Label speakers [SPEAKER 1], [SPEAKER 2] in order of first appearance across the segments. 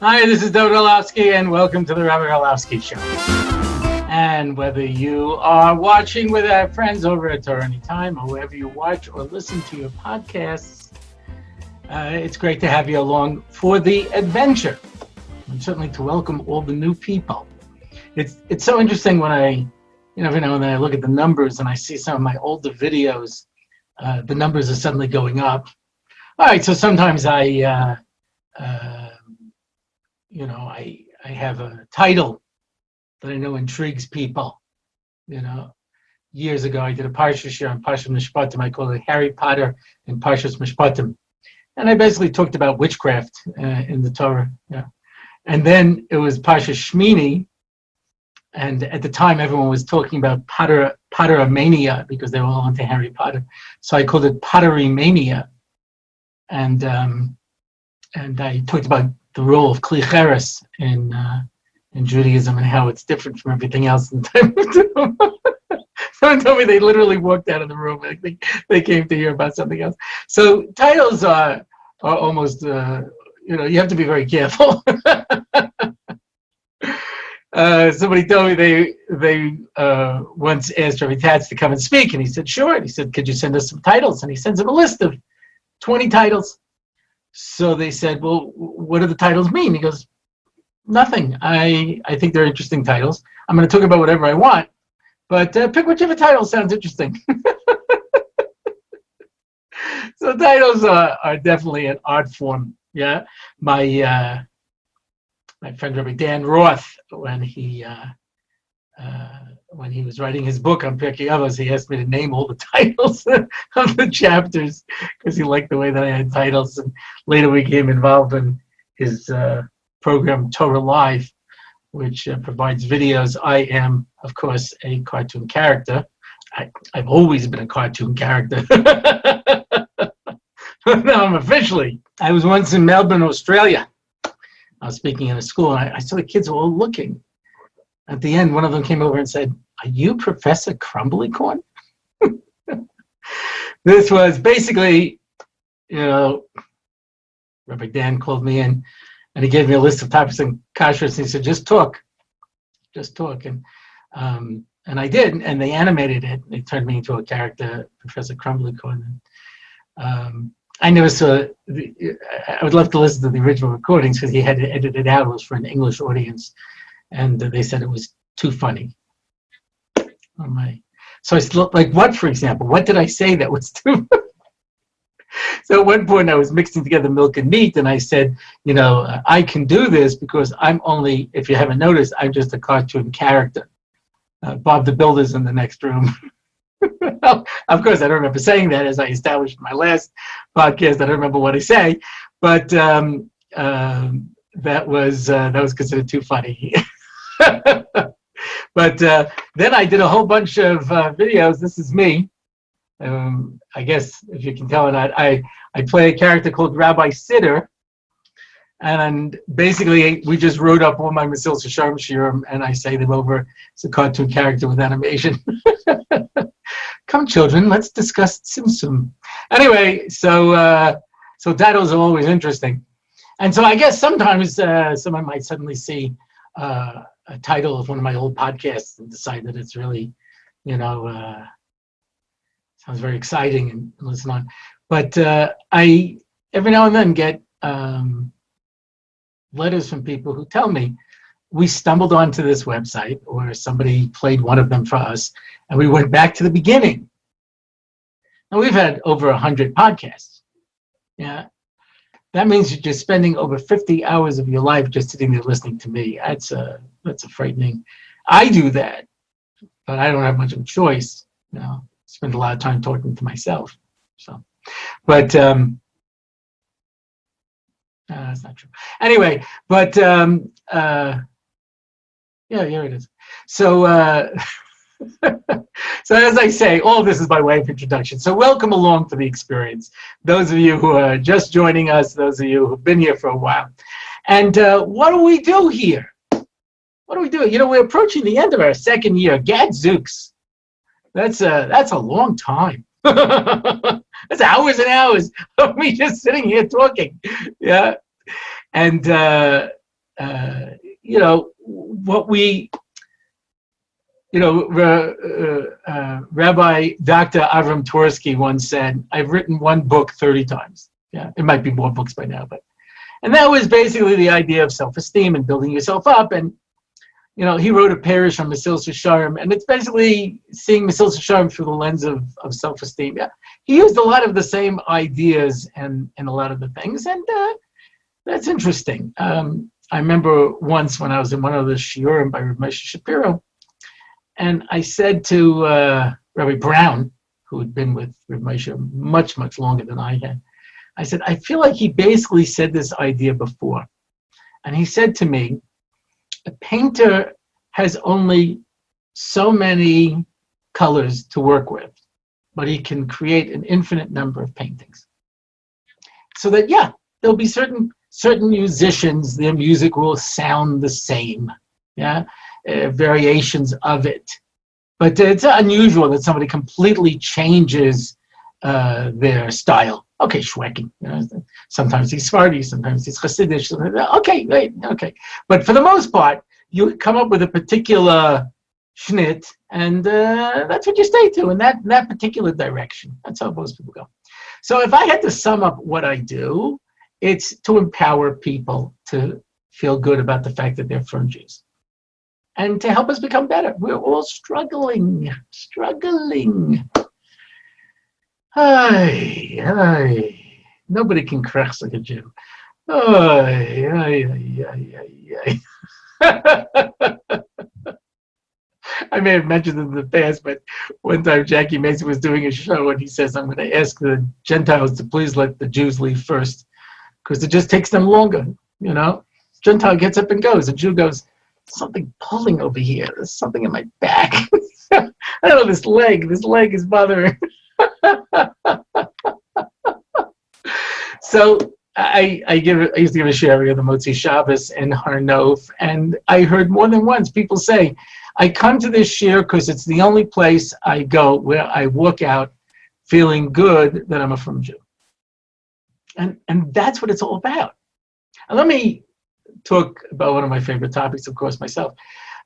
[SPEAKER 1] Hi, this is Dovid Orlofsky, and welcome to the Rabbi Orlofsky Show. And whether you are watching with our friends over at Torah Anytime, or wherever you watch or listen to your podcasts, it's great to have you along for the adventure, and certainly to welcome all the new people. It's so interesting when every now and then I look at the numbers and I see some of my older videos. The numbers are suddenly going up. All right, so sometimes I have a title that I know intrigues people. Years ago I did a Parsha share on Parsha Mishpatim. I called it Harry Potter and Parshas Mishpatim, and I basically talked about witchcraft in the Torah. Yeah, and then it was Parsha Shmini, and at the time everyone was talking about Potteromania because they were all into Harry Potter. So I called it Potterymania, and I talked about the role of Kli Cheres in Judaism and how it's different from everything else. And someone told me they literally walked out of the room. I think they came to hear about something else. So titles are almost, you have to be very careful. Somebody told me they once asked Rabbi Tatz to come and speak, and he said, sure. And he said, could you send us some titles? And he sends him a list of 20 titles. So they said, well, what do the titles mean? He goes, nothing. I think they're interesting titles. I'm going to talk about whatever I want, but pick whichever title sounds interesting. So titles are definitely an art form. Yeah, my friend Rabbi Dan Roth, when he was writing his book on Pirkei Avos, he asked me to name all the titles of the chapters because he liked the way that I had titles. And later we became involved in his program Torah Live, which provides videos. I am, of course, a cartoon character. I've always been a cartoon character. But now I'm officially. I was once in Melbourne, Australia. I was speaking in a school, and I saw the kids were all looking. At the end, one of them came over and said, are you Professor Crumblycorn? This was basically, Rabbi Dan called me in, and he gave me a list of topics and kashrus, and he said, just talk. And I did, and they animated it. They turned me into a character, Professor Crumblycorn. I never saw, I would love to listen to the original recordings because he had to edit it out. It was for an English audience. And they said it was too funny. So I said, like what, for example? What did I say that was too So at one point I was mixing together milk and meat, and I said, I can do this because I'm only, if you haven't noticed, I'm just a cartoon character. Bob the Builder's in the next room. Well, of course, I don't remember saying that, as I established in my last podcast. I don't remember what I say, but that was considered too funny. But then I did a whole bunch of videos. This is me. I guess if you can tell or not, I play a character called Rabbi Sitter, and basically we just wrote up all my Mesil shiurim, and I say them over. It's a cartoon character with animation. Come, children, let's discuss Tzimtzum. Anyway, so titles are always interesting, and so I guess sometimes someone might suddenly see a title of one of my old podcasts and decide that it's really, sounds very exciting and listen on. But I every now and then get letters from people who tell me, we stumbled onto this website, or somebody played one of them for us, and we went back to the beginning. Now we've had over 100 podcasts. Yeah. That means you're just spending over 50 hours of your life just sitting there listening to me. That's a frightening. I do that, but I don't have much of a choice. Spend a lot of time talking to myself. So, but that's not true. Anyway, but yeah, here it is. So. So as I say, all of this is by way of introduction. So welcome along to the experience. Those of you who are just joining us, those of you who've been here for a while. And what do we do here? What do we do? We're approaching the end of our second year. Gadzooks. That's a long time. That's hours and hours of me just sitting here talking. Yeah. And what we, Rabbi Dr. Avram Twersky once said, "I've written one book 30 times." Yeah, it might be more books by now, and that was basically the idea of self-esteem and building yourself up. And he wrote a parish on Mesilas Yesharim, and it's basically seeing Mesilas Yesharim through the lens of self-esteem. Yeah, he used a lot of the same ideas and a lot of the things, and that's interesting. I remember once when I was in one of the shiurim by Rabbi Shapiro, and I said to Rabbi Brown, who had been with Rabbi Moshe much, much longer than I had, I said, I feel like he basically said this idea before. And he said to me, a painter has only so many colors to work with, but he can create an infinite number of paintings. So that, there'll be certain musicians, their music will sound the same, variations of it. But it's unusual that somebody completely changes their style. Okay, Shweki, sometimes he's Sephardi, sometimes he's Hasidic. Okay, great, okay. But for the most part, you come up with a particular schnit, and that's what you stay to in that particular direction. That's how most people go. So if I had to sum up what I do, it's to empower people to feel good about the fact that they're from Jews, and to help us become better. We're all struggling. Nobody can crack like a Jew. I may have mentioned it in the past, but one time Jackie Mason was doing a show and he says, I'm going to ask the Gentiles to please let the Jews leave first, because it just takes them longer, Gentile gets up and goes. The Jew goes, something pulling over here. There's something in my back. I don't know, this leg is bothering. So I used to give a shiur of the Motzi Shabbos in Har Nof, and I heard more than once people say, I come to this shiur because it's the only place I go where I walk out feeling good that I'm a Frum Jew. And that's what it's all about. And let me talk about one of my favorite topics, of course, myself.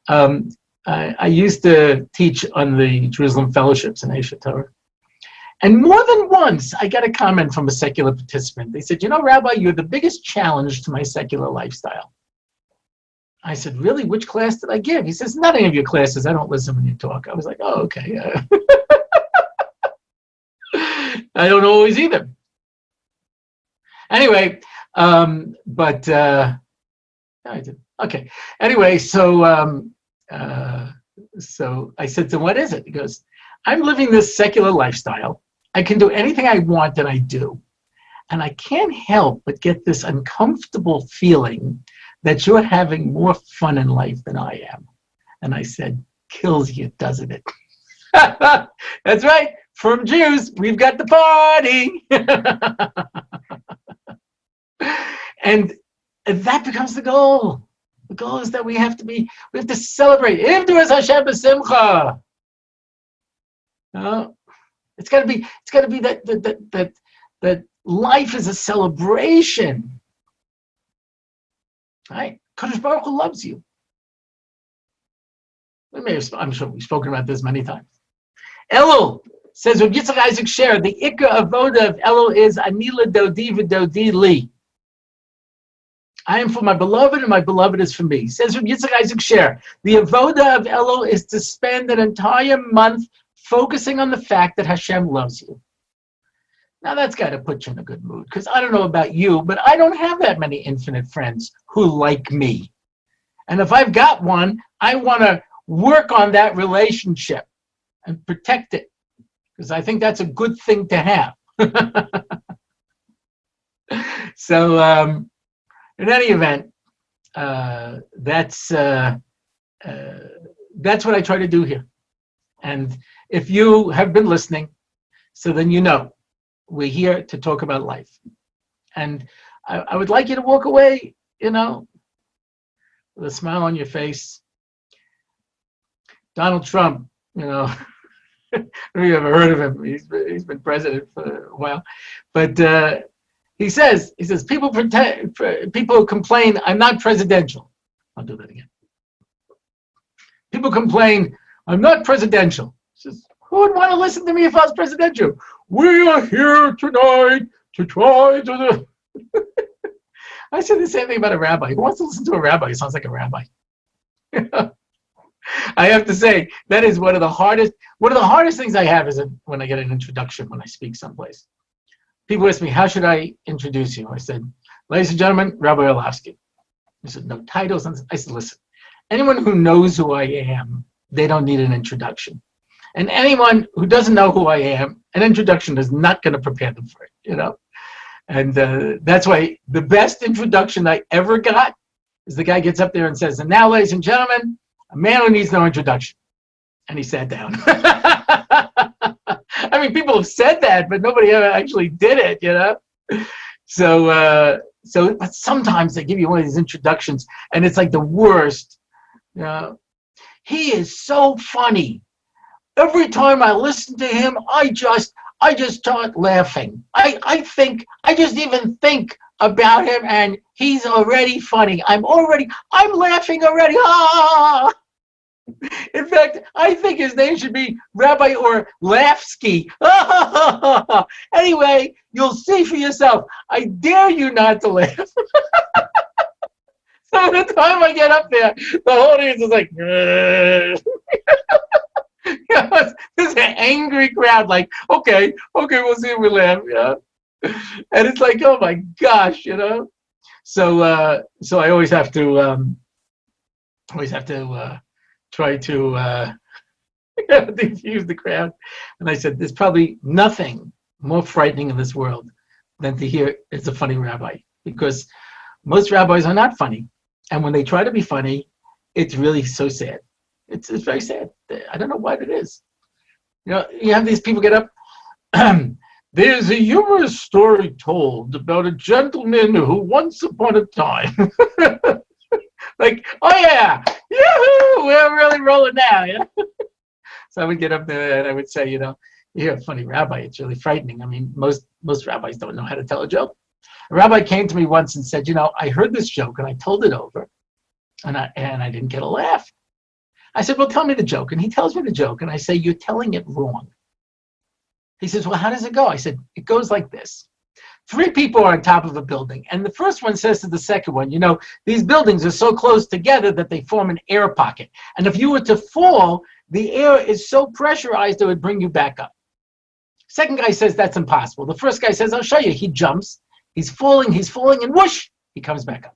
[SPEAKER 1] I used to teach on the Jerusalem Fellowships in Aish Torah. And more than once, I got a comment from a secular participant. They said, Rabbi, you're the biggest challenge to my secular lifestyle. I said, really? Which class did I give? He says, not any of your classes. I don't listen when you talk. I was like, oh, okay. I don't always either. Anyway, I did. Okay. Anyway, so I said to him, what is it? He goes, I'm living this secular lifestyle. I can do anything I want and I do. And I can't help but get this uncomfortable feeling that you're having more fun in life than I am. And I said, kills you, doesn't it? That's right. From Jews, we've got the party. And that becomes the goal. The goal is that we have to celebrate. If there is Hashem b'simcha. It's got to be that life is a celebration. Right? Kadosh Baruch Hu loves you. I'm sure we've spoken about this many times. Elul says, Rabbi Yitzchak Isaac Sher, the Ikka Avoda of Elul is Anila Dodi v'Dodi Li. I am for my beloved and my beloved is for me. Says Rabbi Yitzchak Isaac Sher, the Avoda of Elul is to spend an entire month focusing on the fact that Hashem loves you. Now that's got to put you in a good mood, because I don't know about you, but I don't have that many infinite friends who like me. And if I've got one, I want to work on that relationship and protect it, because I think that's a good thing to have. So in any event, that's what I try to do here. And if you have been listening, so then you know we're here to talk about life. And I would like you to walk away, with a smile on your face. Donald Trump, I don't know if you ever heard of him. He's been president for a while. But He says, people complain, I'm not presidential. I'll do that again. People complain, I'm not presidential. He says, who would want to listen to me if I was presidential? We are here tonight to try to do. I said the same thing about a rabbi. Who wants to listen to a rabbi? He sounds like a rabbi. I have to say, that is one of the hardest things I have is when I get an introduction when I speak someplace. People ask me, how should I introduce you? I said, ladies and gentlemen, Rabbi Orlofsky. I said, no titles. I said, listen, anyone who knows who I am, they don't need an introduction. And anyone who doesn't know who I am, an introduction is not going to prepare them for it, And that's why the best introduction I ever got is the guy gets up there and says, and now, ladies and gentlemen, a man who needs no introduction. And he sat down. I mean, people have said that, but nobody ever actually did it, So but sometimes they give you one of these introductions, and it's like the worst. He is so funny. Every time I listen to him, I just start laughing. I just even think about him, and he's already funny. I'm laughing already. Ah! In fact, I think his name should be Rabbi Orlofsky. Anyway, you'll see for yourself. I dare you not to laugh. So the time I get up there, the whole audience is like, there's an angry crowd, like, okay, we'll see if we laugh, And it's like, oh my gosh, So I always have to try to diffuse the crowd. And I said, there's probably nothing more frightening in this world than to hear it's a funny rabbi, because most rabbis are not funny. And when they try to be funny, it's really so sad. It's very sad. I don't know what it is. You have these people get up. There's a humorous story told about a gentleman who once upon a time, like, oh yeah, yahoo, we're really rolling now. So I would get up there and I would say, you're a funny rabbi. It's really frightening. I mean, most rabbis don't know how to tell a joke. A rabbi came to me once and said, I heard this joke and I told it over, and I didn't get a laugh. I said, well, tell me the joke. And he tells me the joke, and I say, you're telling it wrong. He says, well, how does it go? I said, it goes like this. 3 people are on top of a building, and the first one says to the second one, these buildings are so close together that they form an air pocket. And if you were to fall, the air is so pressurized it would bring you back up. Second guy says that's impossible. The first guy says, I'll show you. He jumps, he's falling, and whoosh, he comes back up.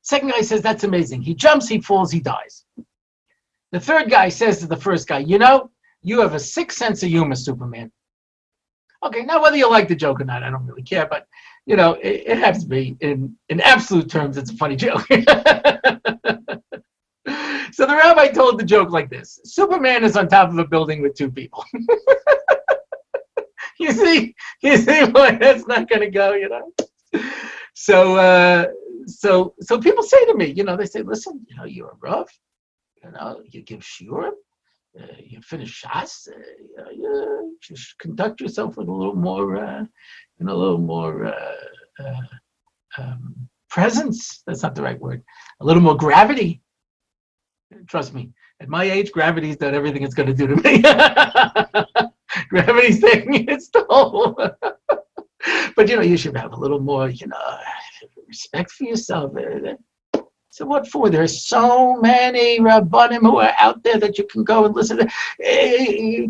[SPEAKER 1] Second guy says, that's amazing. He jumps, he falls, he dies. The third guy says to the first guy, you have a sick sense of humor, Superman. Okay, now whether you like the joke or not, I don't really care, but, it has to be, in absolute terms, it's a funny joke. So the rabbi told the joke like this. Superman is on top of a building with 2 people. You see why that's not going to go, So people say to me, they say, listen, you're a Rav, you give shiurim, you finish Shas, you just conduct yourself with a little more, presence. That's not the right word. A little more gravity. Trust me, at my age, gravity's done everything it's going to do to me. Gravity's taking its toll. But, you should have a little more, respect for yourself. So what for? There's so many rabbanim who are out there that you can go and listen to.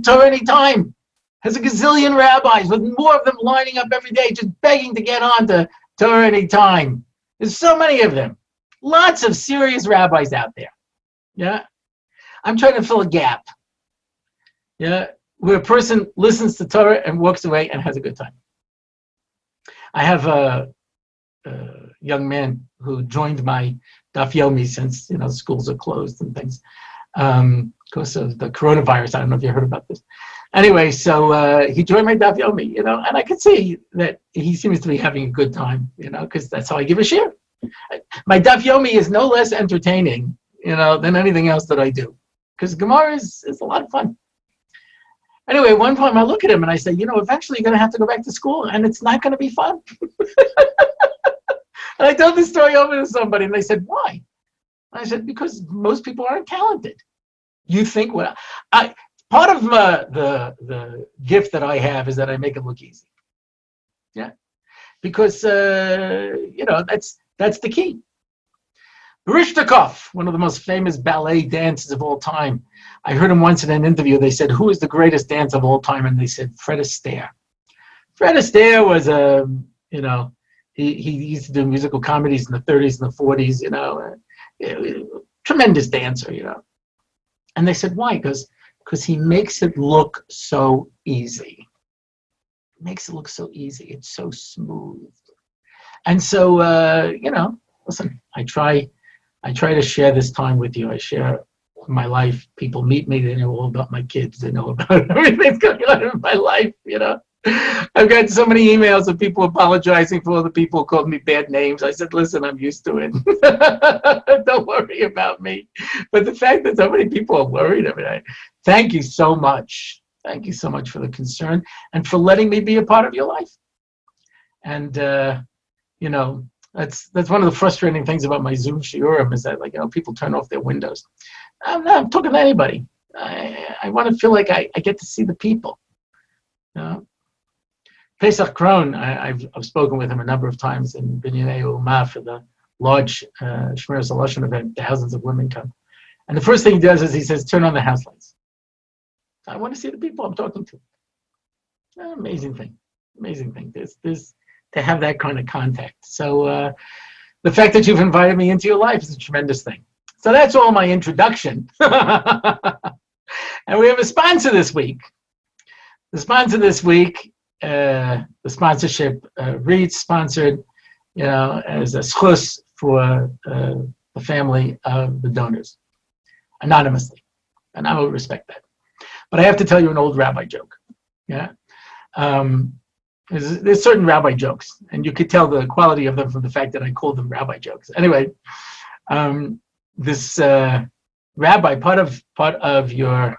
[SPEAKER 1] Torah Anytime has a gazillion rabbis with more of them lining up every day, just begging to get on to Torah Anytime. There's so many of them. Lots of serious rabbis out there. Yeah. I'm trying to fill a gap. Yeah. Where a person listens to Torah and walks away and has a good time. I have a young man who joined my Daf Yomi since schools are closed and things because of the coronavirus. I don't know if you heard about this. Anyway, so he joined my Daf Yomi, and I could see that he seems to be having a good time, because that's how I give a share. My Daf Yomi is no less entertaining, than anything else that I do, because Gemara is a lot of fun. Anyway, one time I look at him and I say, eventually you're going to have to go back to school and it's not going to be fun. And I told this story over to somebody and they said, why? I said, because most people aren't talented. You think part of the gift that I have is that I make it look easy. Yeah. Because, that's the key. Rishtakov, one of the most famous ballet dancers of all time. I heard him once in an interview. They said, who is the greatest dancer of all time? And they said, Fred Astaire. Fred Astaire was he used to do musical comedies in the 30s and the 40s, tremendous dancer, And they said, why? Because he makes it look so easy. It makes it look so easy. It's so smooth. And so, listen, I try to share this time with you. I share my life. People meet me. They know all about my kids. They know about everything that's going on in my life, I've got so many emails of people apologizing for all the people who called me bad names. I said, listen, I'm used to it. Don't worry about me. But the fact that so many people are worried, thank you so much. Thank you so much for the concern and for letting me be a part of your life. And, that's one of the frustrating things about my Zoom shiurim is that, people turn off their windows. I'm talking to anybody. I want to feel like I get to see the people. Pesach Krohn, I've spoken with him a number of times in Binyanei U'Ma for the large Shmiras Halashon event. Thousands of women come. And the first thing he does is he says, turn on the house lights. I want to see the people I'm talking to. Amazing thing. There's to have that kind of contact. So the fact that you've invited me into your life is a tremendous thing. So that's all my introduction. And we have a sponsor this week. The sponsor this week, the sponsorship, Reed sponsored, as a schus for the family of the donors, anonymously. And I will respect that. But I have to tell you an old rabbi joke. Yeah. There's certain rabbi jokes, and you could tell the quality of them from the fact that I called them rabbi jokes. Anyway, this rabbi, part of your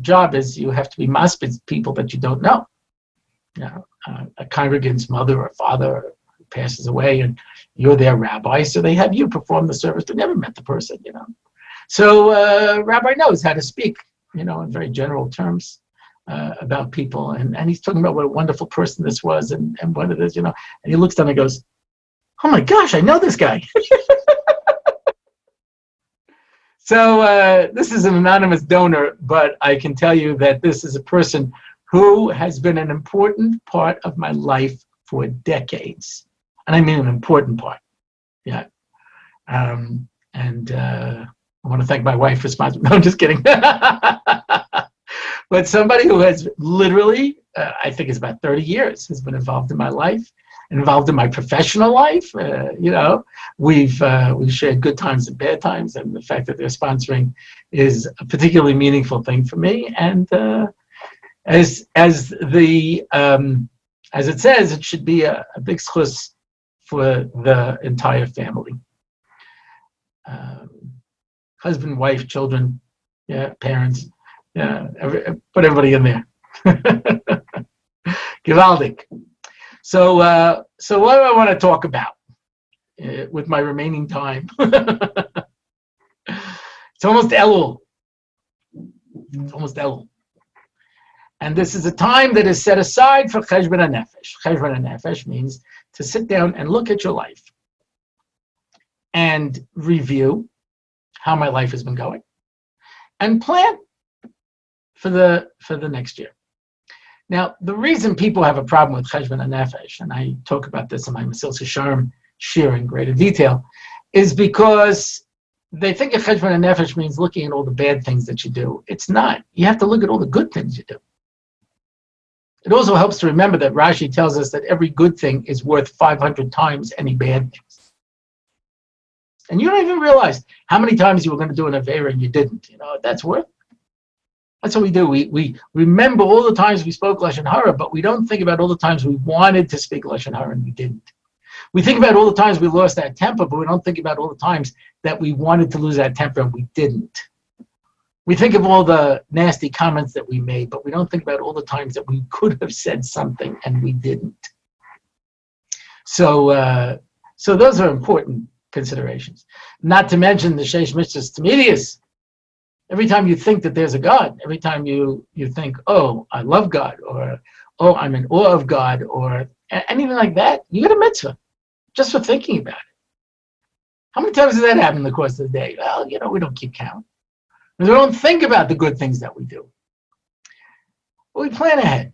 [SPEAKER 1] job is you have to be maspid people that you don't know. A congregant's mother or father passes away, and you're their rabbi, so they have you perform the service. They never met the person, So rabbi knows how to speak, in very general terms. About people, and he's talking about what a wonderful person this was and what it is, and he looks down and goes, oh my gosh, I know this guy. So this is an anonymous donor, but I can tell you that this is a person who has been an important part of my life for decades. And I mean an important part. Yeah. And I want to thank my wife for sponsoring. No, I'm just kidding. But somebody who has literally, I think it's about 30 years, has been involved in my life, involved in my professional life. We've shared good times and bad times, and the fact that they're sponsoring is a particularly meaningful thing for me. And as it says, it should be a big schus for the entire family. Husband, wife, children, parents. Yeah, put everybody in there. Gewaldig. So what do I want to talk about with my remaining time? It's almost Elul. And this is a time that is set aside for cheshbon hanefesh. Cheshbon hanefesh means to sit down and look at your life and review how my life has been going and plan for the next year. Now, the reason people have a problem with cheshbon hanefesh, and I talk about this in my Mesilas Yesharim shir in greater detail, is because they think of cheshbon hanefesh means looking at all the bad things that you do. It's not. You have to look at all the good things you do. It also helps to remember that Rashi tells us that every good thing is worth 500 times any bad things. And you don't even realize how many times you were going to do an aveira and you didn't. That's worth. That's what we do. We remember all the times we spoke Lashon Hara, but we don't think about all the times we wanted to speak Lashon Hara and we didn't. We think about all the times we lost that temper, but we don't think about all the times that we wanted to lose that temper and we didn't. We think of all the nasty comments that we made, but we don't think about all the times that we could have said something and we didn't. So those are important considerations. Not to mention the Sheish Mitzvahs Tamidiyos. Every time you think that there's a God, every time you think, oh, I love God, or oh, I'm in awe of God, or anything like that, you get a mitzvah just for thinking about it. How many times does that happen in the course of the day? Well, we don't keep count. We don't think about the good things that we do. But we plan ahead.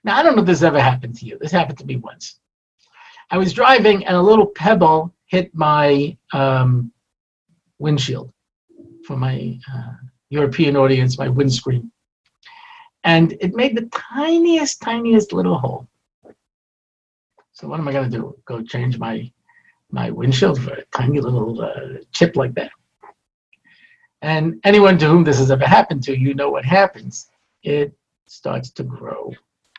[SPEAKER 1] Now, I don't know if this ever happened to you. This happened to me once. I was driving and a little pebble hit my windshield for my European audience, my windscreen. And it made the tiniest little hole. So what am I going to do? Go change my windshield for a tiny little chip like that? And anyone to whom this has ever happened to, you know what happens. It starts to grow,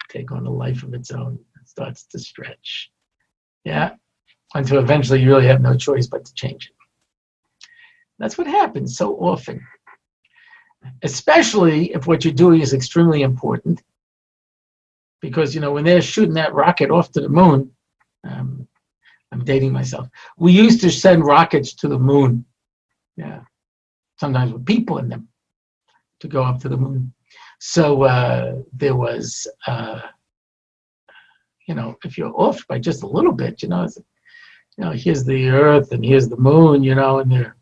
[SPEAKER 1] take on a life of its own. It starts to stretch. Yeah, until eventually you really have no choice but to change it. That's what happens so often, especially if what you're doing is extremely important. Because, when they're shooting that rocket off to the moon, I'm dating myself. We used to send rockets to the moon. Yeah. Sometimes with people in them to go up to the moon. So there was, if you're off by just a little bit, here's the Earth and here's the moon, and they're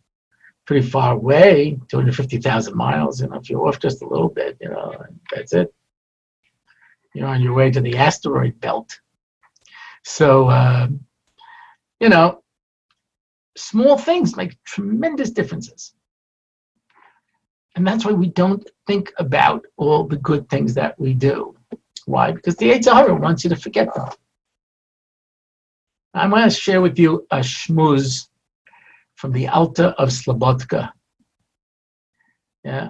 [SPEAKER 1] pretty far away, 250,000 miles. If you're off just a little bit, that's it. You're on your way to the asteroid belt. So, small things make tremendous differences. And that's why we don't think about all the good things that we do. Why? Because the Yetzer Hara wants you to forget them. I want to share with you a shmuz from the Alta of Slobodka. Yeah.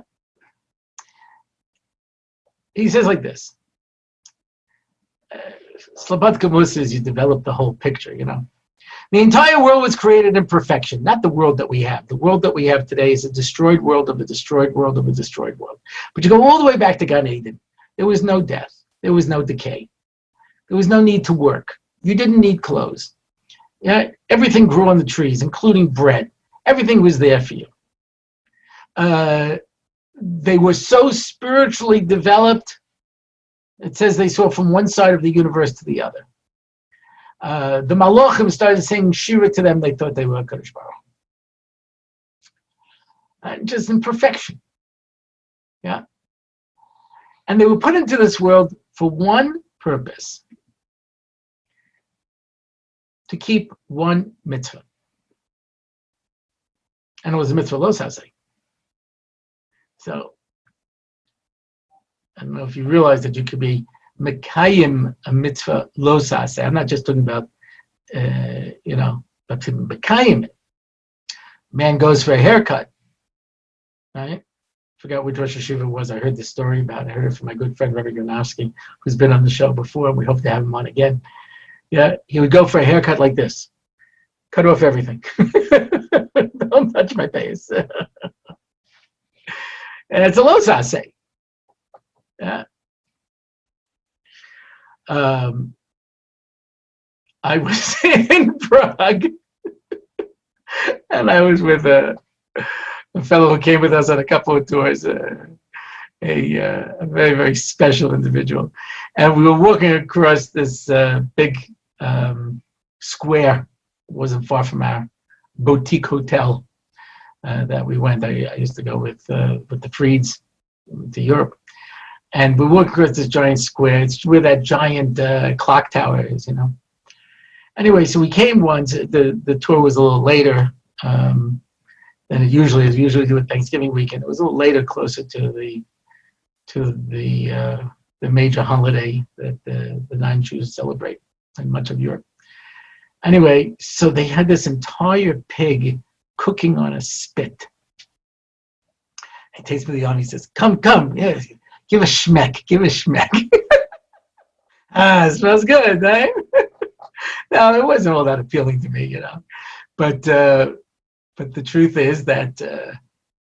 [SPEAKER 1] He says like this. Slobodka Musa is you develop the whole picture, The entire world was created in perfection, not the world that we have. The world that we have today is a destroyed world of a destroyed world of a destroyed world. But you go all the way back to Gan Eden. There was no death. There was no decay. There was no need to work. You didn't need clothes. Yeah, everything grew on the trees, including bread. Everything was there for you. They were so spiritually developed. It says they saw from one side of the universe to the other. The Malachim started saying Shira to them. They thought they were Kadosh Baruch Hu. Just in perfection. Yeah. And they were put into this world for one purpose. To keep one mitzvah. And it was a mitzvah lo saseh. So, I don't know if you realize that you could be mekayim a mitzvah lo saseh. I'm not just talking about, but to mekayim it. Man goes for a haircut, right? Forgot which Rosh Hashiva it was. I heard the story about it. I heard it from my good friend Rabbi Orlofsky, who's been on the show before, and we hope to have him on again. Yeah, he would go for a haircut like this. Cut off everything. Don't touch my face. And it's a lo saseh. Yeah. I was in Prague, and I was with a fellow who came with us on a couple of tours, a very, very special individual. And we were walking across this big square. It wasn't far from our boutique hotel that we went. I used to go with the Freeds to Europe. And we walked across this giant square. It's where that giant clock tower is, Anyway, so we came once. The tour was a little later than it usually is. We usually do it Thanksgiving weekend. It was a little later, closer to the major holiday that the non-Jews celebrate in much of Europe. Anyway, so they had this entire pig cooking on a spit. He takes me to the arm. He says, "Come, yes, give a schmeck, it smells good, right?" No, it wasn't all that appealing to me, But the truth is that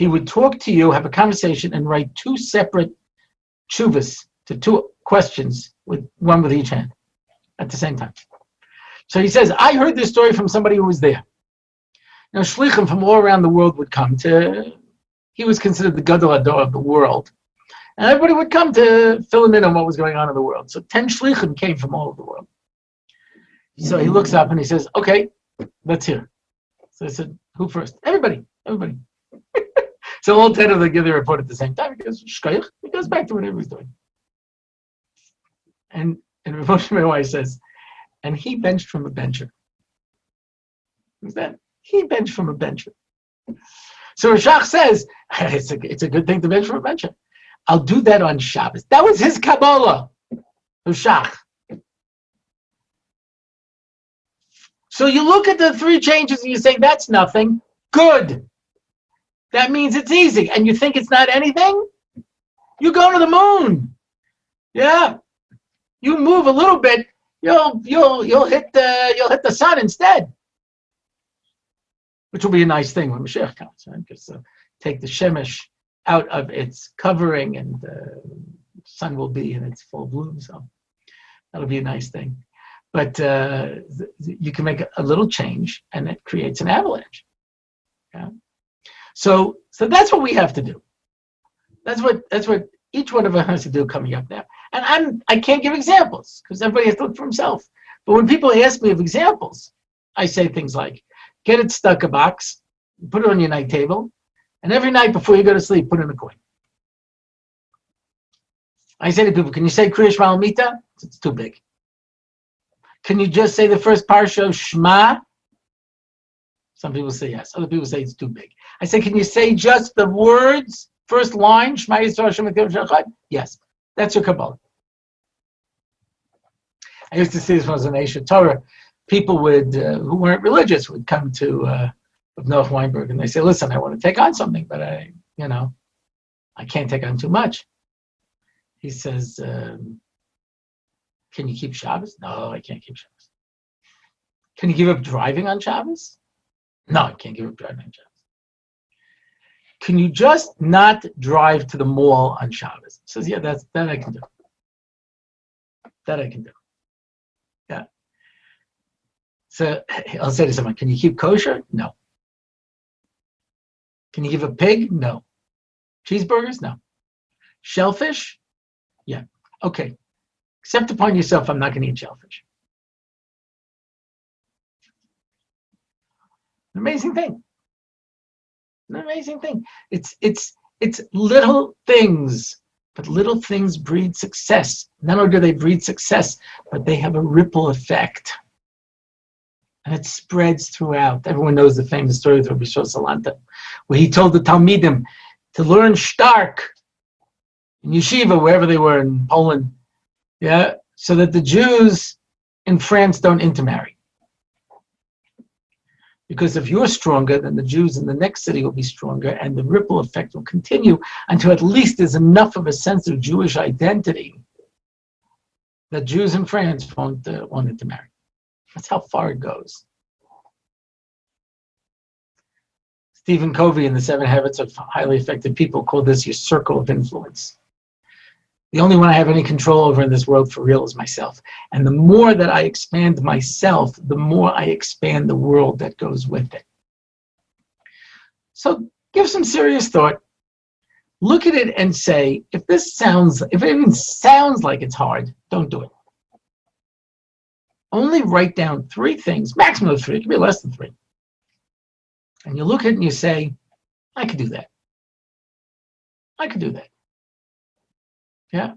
[SPEAKER 1] he would talk to you, have a conversation, and write 2 separate tshuvas to 2 questions, with one with each hand at the same time. So he says, I heard this story from somebody who was there. Now, shlichim from all around the world would come to, he was considered the gadol hador of the world. And everybody would come to fill him in on what was going on in the world. So 10 shlichim came from all over the world. So he looks up and he says, okay, let's hear. So I said, who first? Everybody. So all 10 of them give their report at the same time. He goes, shkoyach. He goes back to whatever he's doing. And Rav Moshe Meir says, and he benched from a bencher. Who's that? He benched from a bencher. So Rashach says, it's a good thing to bench from a bencher. I'll do that on Shabbos. That was his Kabbalah. Rashach. So you look at the 3 changes and you say, that's nothing. Good. That means it's easy. And you think it's not anything? You go to the moon. Yeah. You move a little bit, you'll hit the sun instead. Which will be a nice thing when Mashiach comes, right? Because take the shemesh out of its covering and the sun will be in its full bloom. So that'll be a nice thing. But you can make a little change and it creates an avalanche. Yeah. So that's what we have to do. That's what each one of us has to do coming up now. And I can't give examples because everybody has to look for himself. But when people ask me of examples, I say things like, get it stuck a box, put it on your night table, and every night before you go to sleep, put in a coin. I say to people, can you say Kriya Shema Mita? It's too big. Can you just say the first parsha of Shema? Some people say yes. Other people say it's too big. I say, can you say just the words, first line, Shema Yisrael Hashem Echad? Yes. That's your Kabbalah. I used to see this when I was in Asia Torah. People would, who weren't religious, would come to Noach Weinberg and they say, listen, I want to take on something, but I can't take on too much. He says, can you keep Shabbos? No, I can't keep Shabbos. Can you give up driving on Shabbos? No, I can't give up driving on Shabbos. Can you just not drive to the mall on Shabbos? He says, yeah, that I can do. That I can do. Yeah. So I'll say to someone, can you keep kosher? No. Can you give a pig? No. Cheeseburgers? No. Shellfish? Yeah. Okay. Accept upon yourself, I'm not going to eat shellfish. An amazing thing. An amazing thing. It's little things, but little things breed success. Not only do they breed success, but they have a ripple effect. And it spreads throughout. Everyone knows the famous story of Rabbi Salanta, where he told the Talmidim to learn Stark in yeshiva, wherever they were in Poland, yeah, so that the Jews in France don't intermarry. Because if you're stronger, then the Jews in the next city will be stronger, and the ripple effect will continue until at least there's enough of a sense of Jewish identity that Jews in France won't intermarry. That's how far it goes. Stephen Covey in the 7 Habits of Highly Effective People called this your circle of influence. The only one I have any control over in this world for real is myself. And the more that I expand myself, the more I expand the world that goes with it. So give some serious thought. Look at it and say, if it even sounds like it's hard, don't do it. Only write down 3 things, maximum of 3, it can be less than 3. And you look at it and you say, I could do that. I could do that. Yeah.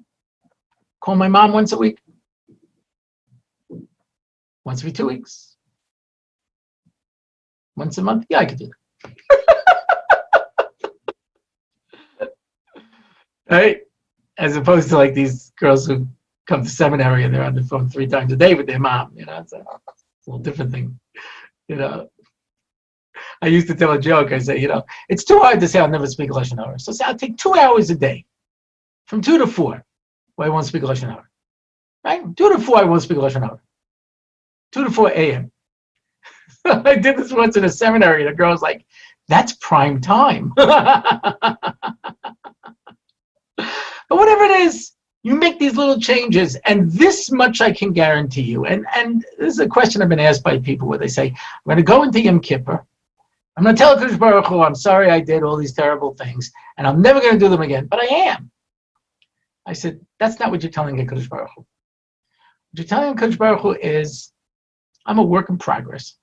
[SPEAKER 1] Call my mom once a week. Once every 2 weeks. Once a month. Yeah, I could do that. Right? As opposed to like these girls who come to seminary and they're on the phone 3 times a day with their mom. It's a little different thing. I used to tell a joke. I say, it's too hard to say I'll never speak Lashon Hara. So say I'll take 2 hours a day. From 2 to 4, where I won't speak Lashon Hara. Right? 2 to 4, I won't speak Lashon Hara. 2 to 4 a.m. I did this once in a seminary, and a girl was like, That's prime time. But whatever it is, you make these little changes, and this much I can guarantee you. And this is a question I've been asked by people where they say, I'm going to go into Yom Kippur. I'm going to tell Kadosh Baruch Hu, I'm sorry I did all these terrible things, and I'm never going to do them again, but I am. I said, that's not what you're telling Kadosh Baruch Hu. What you're telling Kadosh Baruch Hu is, I'm a work in progress.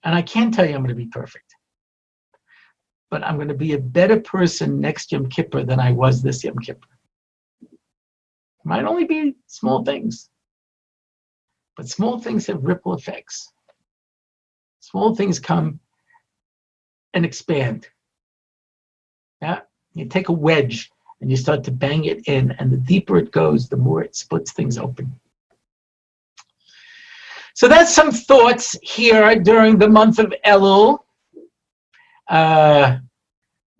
[SPEAKER 1] And I can't tell you I'm going to be perfect. But I'm going to be a better person next Yom Kippur than I was this Yom Kippur. It might only be small things. But small things have ripple effects. Small things come and expand. Yeah? You take a wedge and you start to bang it in, and the deeper it goes, the more it splits things open. So that's some thoughts here during the month of Elul.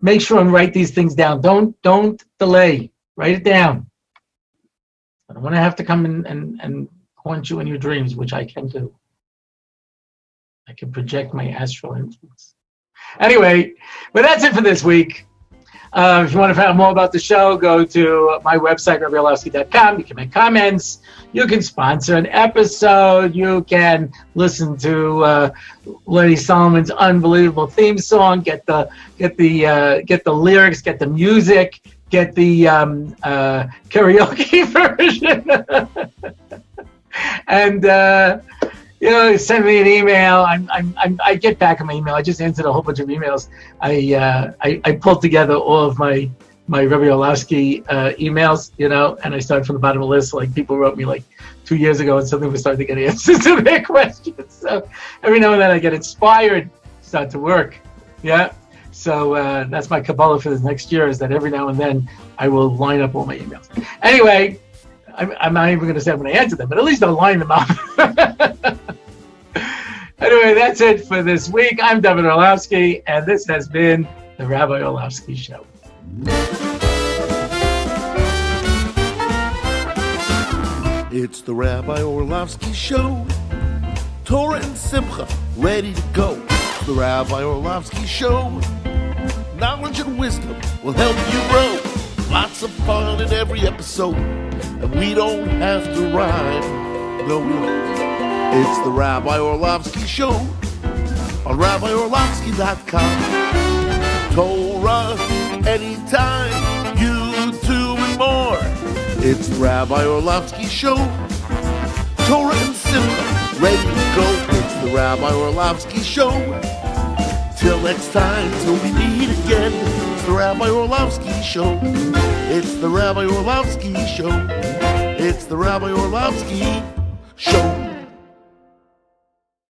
[SPEAKER 1] Make sure and write these things down. Don't delay. Write it down. I don't want to have to come and haunt you in your dreams, which I can do. I can project my astral influence. Anyway, but that's it for this week. If you want to find out more about the show, go to my website, RabbiOrlofsky.com. You can make comments. You can sponsor an episode. You can listen to Lenny Solomon's unbelievable theme song. Get the lyrics. Get the music. Get the karaoke version. And send me an email. I get back on my email. I just answered a whole bunch of emails. I pulled together all of my Rabbi Orlofsky emails, and I started from the bottom of the list. Like, people wrote me like 2 years ago, and suddenly we started to get answers to their questions. So every now and then I get inspired, start to work. Yeah. So that's my Kabbalah for this next year, is that every now and then I will line up all my emails. Anyway, I'm not even going to say I'm going to answer them, but at least I'll line them up. Anyway, that's it for this week. I'm Dovid Orlofsky, and this has been the Rabbi Orlofsky Show.
[SPEAKER 2] It's the Rabbi Orlofsky Show. Torah and Simcha, ready to go. It's the Rabbi Orlofsky Show. Knowledge and wisdom will help you grow. Lots of fun in every episode, and we don't have to rhyme. No, we don't. It's the Rabbi Orlofsky Show on RabbiOrlofsky.com. Torah anytime, YouTube and more. It's the Rabbi Orlofsky Show. Torah and Simcha, ready to go. It's the Rabbi Orlofsky Show. Till next time, till we meet again. It's the Rabbi Orlofsky Show. It's the Rabbi Orlofsky Show. It's the Rabbi Orlofsky Show.